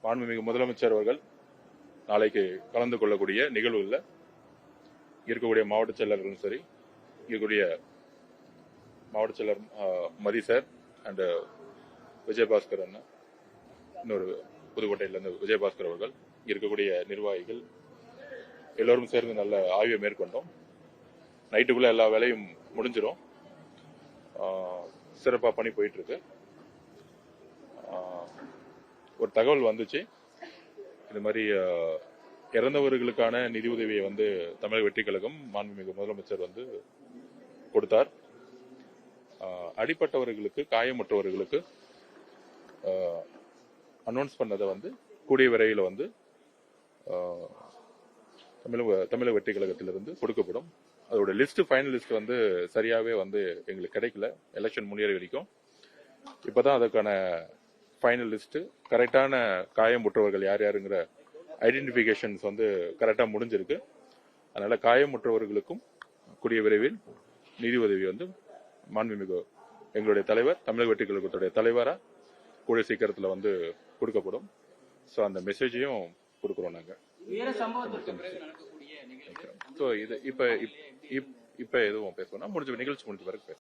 மாண்புமிகு முதலமைச்சர் அவர்கள் நாளைக்கு கலந்து கொள்ளக்கூடிய நிகழ்வுகளில் இருக்கக்கூடிய மாவட்ட செயலர்களும் சரி, இருக்கக்கூடிய மாவட்ட செயலர் மதி சார் அண்ட் விஜயபாஸ்கர் அண்ணன், இன்னொரு புதுக்கோட்டையிலிருந்து விஜயபாஸ்கர் அவர்கள், இருக்கக்கூடிய நிர்வாகிகள் எல்லோரும் சேர்ந்து நல்ல ஆய்வை மேற்கொண்டோம். நைட்டுக்குள்ள எல்லா வேலையும் முடிஞ்சிடும். சிறப்பாக பணி போயிட்டு இருக்கு. ஒரு தகவல் வந்துச்சு, இந்த மாதிரி இறந்தவர்களுக்கான நிதி உதவியை தமிழக வெற்றிக் கழகம் மாண்புமிகு முதலமைச்சர் கொடுத்தார். அடிப்பட்டவர்களுக்கு, காயமுற்றவர்களுக்கு அனௌன்ஸ் பண்ணதை கூடிய விரைவில் தமிழக வெற்றிக் கழகத்திலிருந்து கொடுக்கப்படும். அதோட லிஸ்ட், ஃபைனல் லிஸ்ட் சரியாவே எங்களுக்கு கிடைக்கல எலெக்ஷன் முன்னேறி வரைக்கும். இப்பதான் அதுக்கான ஃபைனல் லிஸ்ட், கரெக்டான காயமுற்றவர்கள் யார் யாருங்கிற ஐடென்டிபிகேஷன்ஸ் கரெக்டா முடிஞ்சிருக்கு. அதனால காயமுற்றவர்களுக்கும் கூடிய விரைவில் நிதி உதவி மாண்புமிகு எங்களுடைய தலைவர், தமிழக வெற்றிக் கழகத்துடைய தலைவரா கூடிய சீக்கிரத்தில் கொடுக்கப்படும். ஸோ அந்த மெசேஜையும் கொடுக்குறோம் நாங்க. ஸோ இது இப்ப எதுவும் பேசணும், நிகழ்ச்சி முடிஞ்ச பிறகு பேச